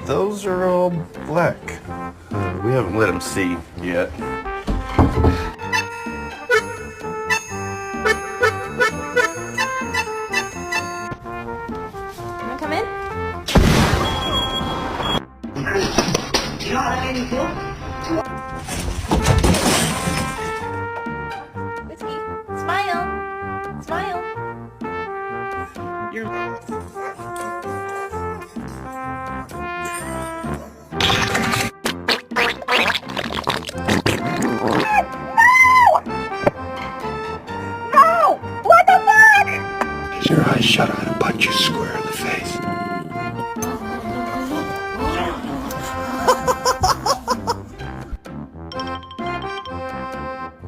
those are all black. We haven't let him see yet. Can I come in? Whiskey, smile. Smile. Your eyes shut, I'm gonna punch you square in the face.